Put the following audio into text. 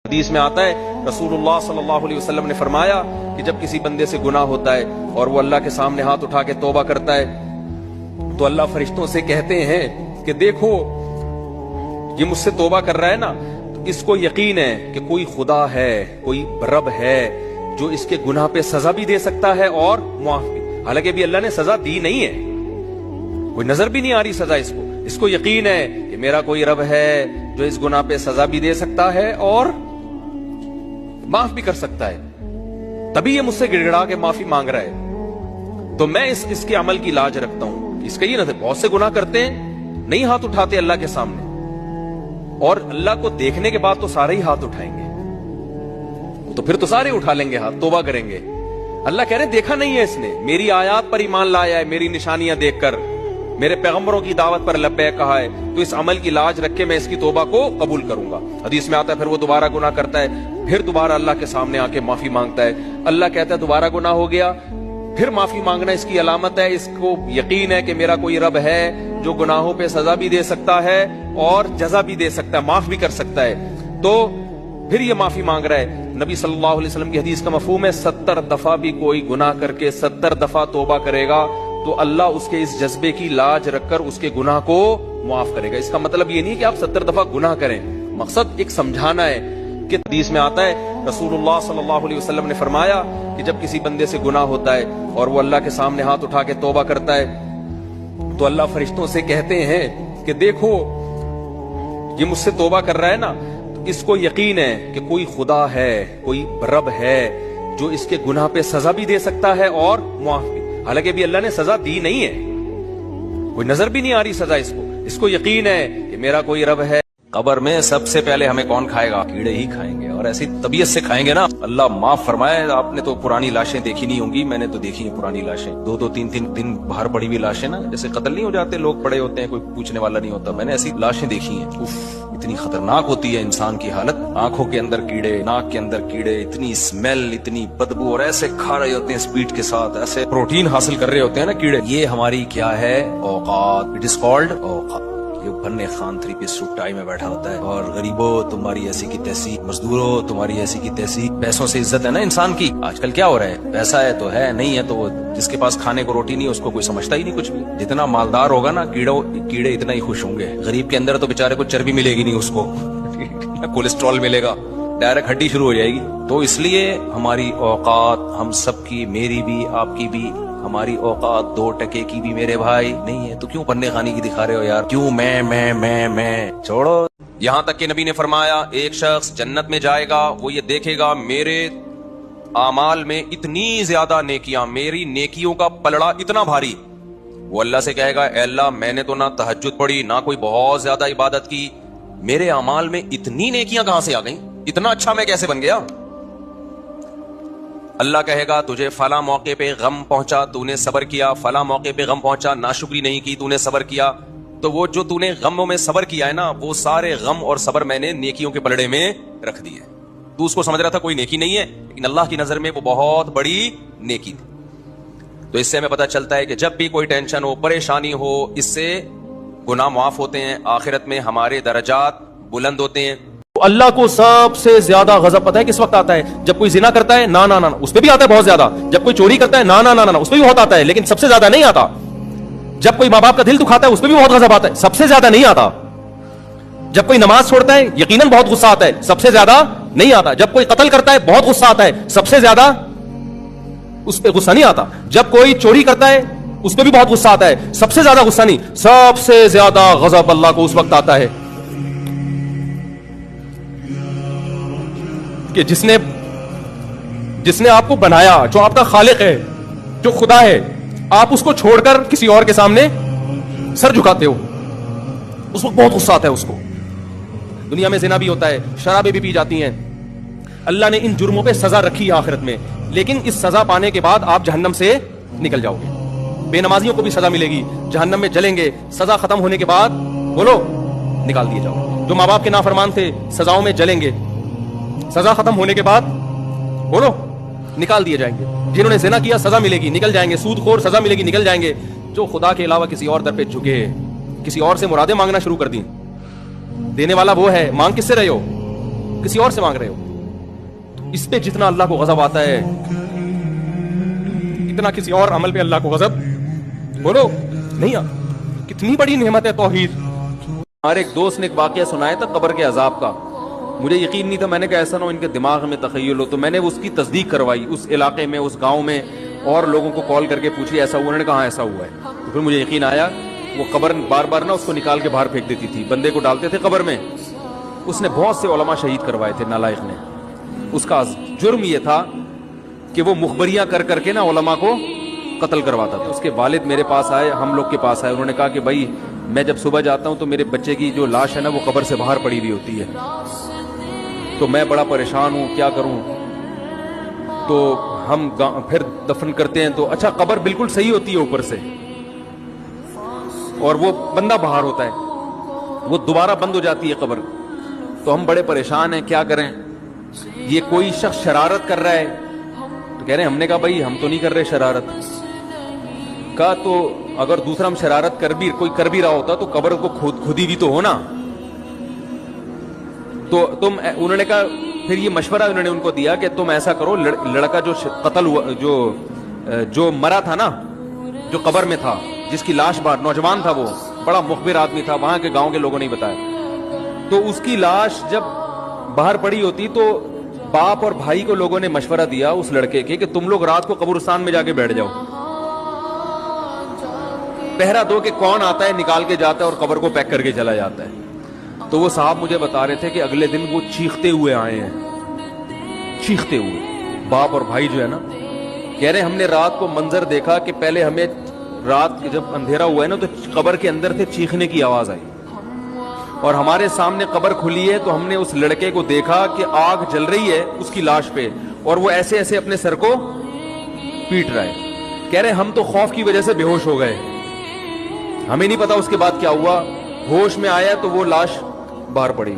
حدیث میں آتا ہے رسولullah صلی اللہ علیہ وسلم نے فرمایا کہ جب کسی بندے سے گناہ ہوتا ہے اور وہ اللہ کے سامنے ہاتھ اٹھا کے توبہ کرتا ہے تو اللہ فرشتوں سے کہتے ہیں کہ دیکھو یہ مجھ سے توبہ کر رہا ہے نا، تو اس کو یقین ہے کہ کوئی خدا ہے، کوئی رب ہے جو اس کے گناہ پہ سزا بھی دے سکتا ہے اور معاف بھی۔ حالانکہ ابھی اللہ نے سزا دی نہیں ہے، کوئی نظر بھی نہیں آ رہی سزا اس کو یقین ہے کہ میرا کوئی رب ہے جو اس گناہ پہ سزا بھی دے سکتا ہے اور معاف بھی کر سکتا ہے، تبھی یہ مجھ سے گڑ گڑا کے معافی مانگ رہا ہے۔ تو میں اس کے عمل کی لاج رکھتا ہوں۔ اس کا یہ نہ بہت سے گناہ کرتے ہیں، نہیں ہاتھ اٹھاتے اللہ کے سامنے، اور اللہ کو دیکھنے کے بعد تو سارے ہی ہاتھ اٹھائیں گے، تو پھر تو سارے اٹھا لیں گے ہاتھ، توبہ کریں گے۔ اللہ کہہ رہے دیکھا نہیں ہے اس نے، میری آیات پر ایمان لایا ہے، میری نشانیاں دیکھ کر، میرے پیغمبروں کی دعوت پر لبیک کہا ہے، تو اس عمل کی لاج رکھ کے میں اس کی توبہ کو قبول کروں گا۔ حدیث میں آتا ہے پھر وہ دوبارہ گناہ کرتا ہے، پھر دوبارہ اللہ کے سامنے آ کے معافی مانگتا ہے۔ اللہ کہتا ہے دوبارہ گناہ ہو گیا، پھر معافی مانگنا اس کی علامت ہے، اس کو یقین ہے کہ میرا کوئی رب ہے جو گناہوں پہ سزا بھی دے سکتا ہے اور جزا بھی دے سکتا ہے، معاف بھی کر سکتا ہے، تو پھر یہ معافی مانگ رہا ہے۔ نبی صلی اللہ علیہ وسلم کی حدیث کا مفہوم ہے 70 دفعہ بھی کوئی گناہ کر کے 70 دفعہ توبہ کرے گا تو اللہ اس کے اس جذبے کی لاج رکھ کر اس کے گناہ کو معاف کرے گا۔ اس کا مطلب یہ نہیں کہ آپ 70 دفعہ گناہ کریں، مقصد ایک سمجھانا ہے کہ حدیث میں آتا ہے رسولullah صلی اللہ علیہ وسلم نے فرمایا کہ جب کسی بندے سے گناہ ہوتا ہے اور وہ اللہ کے سامنے ہاتھ اٹھا کے توبہ کرتا ہے تو اللہ فرشتوں سے کہتے ہیں کہ دیکھو یہ مجھ سے توبہ کر رہا ہے نا، تو اس کو یقین ہے کہ کوئی خدا ہے، کوئی رب ہے جو اس کے گناہ پہ سزا بھی دے سکتا ہے اور معاف بھی۔ حالانکہ ابھی اللہ نے سزا دی نہیں ہے، کوئی نظر بھی نہیں آ رہی سزا اس کو یقین ہے کہ میرا کوئی رب ہے۔ قبر میں سب سے پہلے ہمیں کون کھائے گا؟ کیڑے ہی کھائیں گے، اور ایسی طبیعت سے کھائیں گے نا، اللہ معاف فرمائے۔ آپ نے تو پرانی لاشیں دیکھی نہیں ہوں گی، میں نے تو دیکھی ہیں پرانی لاشیں، 2-3 دن باہر پڑی ہوئی لاشیں نا، جیسے قتل نہیں ہو جاتے لوگ، پڑے ہوتے ہیں کوئی پوچھنے والا نہیں ہوتا، میں نے ایسی لاشیں دیکھی ہیں۔ اف، اتنی خطرناک ہوتی ہے انسان کی حالت، آنکھوں کے اندر کیڑے، ناک کے اندر کیڑے، اتنی اسمیل، اتنی بدبو، اور ایسے کھا رہے ہوتے ہیں اسپیڈ کے ساتھ، ایسے پروٹین حاصل کر رہے ہوتے ہیں نا کیڑے۔ یہ ہماری کیا ہے؟ اوقات، اٹ از کالڈ اوقات۔ بھرنے خان 3 پیس سوٹ ٹائی میں بیٹھا ہوتا ہے، اور غریبوں تمہاری ایسی کی تیسی، مزدوروں تمہاری ایسی کی تیسی۔ پیسوں سے عزت ہے نا انسان کی۔ آج کل کیا ہو رہا ہے؟ پیسہ ہے تو ہے، نہیں ہے تو وہ جس کے پاس کھانے کو روٹی نہیں اس کو کوئی سمجھتا ہی نہیں کچھ بھی۔ جتنا مالدار ہوگا نا کیڑے اتنا ہی خوش ہوں گے۔ غریب کے اندر تو بےچارے کو چربی ملے گی نہیں، اس کو کولیسٹرول ملے گا، ڈائریکٹ ہڈی شروع ہو جائے گی۔ تو اس لیے ہماری اوقات، ہم سب کی، میری بھی آپ کی بھی، ہماری اوقات 2 ٹکے کی بھی میرے بھائی نہیں ہے، تو کیوں پنے خانی کی دکھا رہے ہو یار؟ کیوں میں چھوڑو۔ یہاں تک کہ نبی نے فرمایا ایک شخص جنت میں جائے گا، وہ یہ دیکھے گا میرے اعمال میں اتنی زیادہ نیکیاں، میری نیکیوں کا پلڑا اتنا بھاری۔ وہ اللہ سے کہے گا اے اللہ میں نے تو نہ تہجد پڑھی، نہ کوئی بہت زیادہ عبادت کی، میرے اعمال میں اتنی نیکیاں کہاں سے آ گئیں؟ اتنا اچھا میں کیسے بن گیا؟ اللہ کہے گا تجھے فلاں موقع پہ غم پہنچا، تو نے صبر کیا، فلاں موقع پہ غم پہنچا، ناشکری نہیں کی، تو نے صبر کیا، تو وہ جو تو نے غموں میں صبر کیا ہے نا، وہ سارے غم اور صبر میں نے نیکیوں کے پلڑے میں رکھ دیے۔ تو اس کو سمجھ رہا تھا کوئی نیکی نہیں ہے، لیکن اللہ کی نظر میں وہ بہت بڑی نیکی تھی۔ تو اس سے ہمیں پتہ چلتا ہے کہ جب بھی کوئی ٹینشن ہو، پریشانی ہو، اس سے گناہ معاف ہوتے ہیں، آخرت میں ہمارے درجات بلند ہوتے ہیں۔ اللہ کو سب سے زیادہ غضب پتہ ہے کس وقت آتا ہے؟ جب کوئی زنا کرتا ہے، نا اس پہ بھی آتا ہے بہت زیادہ۔ جب کوئی چوری کرتا ہے، نا اس پہ بھی بہت آتا ہے، لیکن سب سے زیادہ نہیں آتا۔ جب کوئی ماں باپ کا دل دکھاتا ہے اس پہ بھی بہت غضب آتا ہے، سب سے زیادہ نہیں آتا۔ جب کوئی نماز چھوڑتا ہے یقیناً بہت غصہ آتا ہے، سب سے زیادہ نہیں آتا۔ جب کوئی قتل کرتا ہے بہت غصہ آتا ہے، سب سے زیادہ اس پہ غصہ نہیں آتا۔ جب کوئی چوری کرتا ہے اس پہ بھی بہت غصہ آتا ہے، سب سے زیادہ غصہ نہیں، سب سے زیادہ غضب اللہ کو اس وقت آتا ہے کہ جس نے آپ کو بنایا، جو آپ کا خالق ہے، جو خدا ہے، آپ اس کو چھوڑ کر کسی اور کے سامنے سر جھکاتے ہو، اس وقت بہت غصہ آتا ہے اس کو۔ دنیا میں زنا بھی ہوتا ہے، شرابیں بھی پی جاتی ہیں، اللہ نے ان جرموں پہ سزا رکھی ہے آخرت میں، لیکن اس سزا پانے کے بعد آپ جہنم سے نکل جاؤ گے۔ بے نمازیوں کو بھی سزا ملے گی، جہنم میں جلیں گے، سزا ختم ہونے کے بعد بولو نکال دیے جاؤ۔ جو ماں باپ کے نافرمان تھے سزاؤں میں جلیں گے، سزا ختم ہونے کے بعد بولو نکال دیے جائیں گے۔ جنہوں نے زنا کیا سزا ملے گی، نکل جائیں گے۔ سود خور سزا ملے گی، نکل جائیں گے۔ جو خدا کے علاوہ کسی اور در پہ جھکے، کسی اور سے مرادیں مانگنا شروع کر دیں، دینے والا وہ ہے، مانگ کس سے رہے ہو؟ کسی اور سے مانگ رہے ہو. اس پہ جتنا اللہ کو غضب آتا ہے اتنا کسی اور عمل پہ اللہ کو غضب بولو نہیں آتا. کتنی بڑی نعمت ہے توحید. ہمارے ایک دوست نے ایک واقعہ سنایا تھا قبر کے عذاب کا. مجھے یقین نہیں تھا, میں نے کہا ایسا نہ ہو ان کے دماغ میں تخیل ہو. تو میں نے اس کی تصدیق کروائی, اس علاقے میں, اس گاؤں میں, اور لوگوں کو کال کر کے پوچھی ایسا ہوا. انہوں نے کہا ایسا ہوا ہے. تو پھر مجھے یقین آیا. وہ قبر بار بار نا اس کو نکال کے باہر پھینک دیتی تھی, بندے کو ڈالتے تھے قبر میں. اس نے بہت سے علماء شہید کروائے تھے نالائق نے. اس کا جرم یہ تھا کہ وہ مخبریاں کر کر کے نا علماء کو قتل کرواتا تھا. اس کے والد میرے پاس آئے, ہم لوگ کے پاس آئے. انہوں نے کہا کہ بھائی میں جب صبح جاتا ہوں تو میرے بچے کی جو لاش ہے نا وہ قبر سے باہر پڑی ہوئی ہوتی ہے, تو میں بڑا پریشان ہوں, کیا کروں. تو ہم پھر دفن کرتے ہیں تو اچھا قبر بالکل صحیح ہوتی ہے اوپر سے, اور وہ بندہ باہر ہوتا ہے, وہ دوبارہ بند ہو جاتی ہے قبر. تو ہم بڑے پریشان ہیں, کیا کریں. یہ کوئی شخص شرارت کر رہا ہے. تو کہہ رہے ہیں, ہم نے کہا بھائی ہم تو نہیں کر رہے شرارت. کہا تو اگر دوسرا ہم شرارت کوئی کر بھی رہا ہوتا تو قبر کو کھودی بھی تو ہونا. تو انہوں نے کہا, پھر یہ مشورہ انہوں نے ان کو دیا کہ تم ایسا کرو, لڑکا جو قتل ہوا, جو مرا تھا نا, جو قبر میں تھا, جس کی لاش باہر, نوجوان تھا, وہ بڑا مخبر آدمی تھا, وہاں کے گاؤں کے لوگوں نے بتایا. تو اس کی لاش جب باہر پڑی ہوتی تو باپ اور بھائی کو لوگوں نے مشورہ دیا اس لڑکے کے کہ تم لوگ رات کو قبرستان میں جا کے بیٹھ جاؤ, پہرا دو کہ کون آتا ہے نکال کے جاتا ہے اور قبر کو پیک کر کے چلا جاتا ہے. تو وہ صاحب مجھے بتا رہے تھے کہ اگلے دن وہ چیختے ہوئے آئے ہیں, چیختے ہوئے, باپ اور بھائی جو ہے نا. کہہ رہے ہم نے رات کو منظر دیکھا کہ پہلے ہمیں رات جب اندھیرا ہوا ہے نا تو قبر کے اندر سے چیخنے کی آواز آئی, اور ہمارے سامنے قبر کھلی ہے تو ہم نے اس لڑکے کو دیکھا کہ آگ جل رہی ہے اس کی لاش پہ, اور وہ ایسے ایسے اپنے سر کو پیٹ رہا ہے. کہہ رہے ہم تو خوف کی وجہ سے بے ہوش ہو گئے, ہمیں نہیں پتا اس کے بعد کیا ہوا. ہوش میں آیا تو وہ لاش باہر پڑی.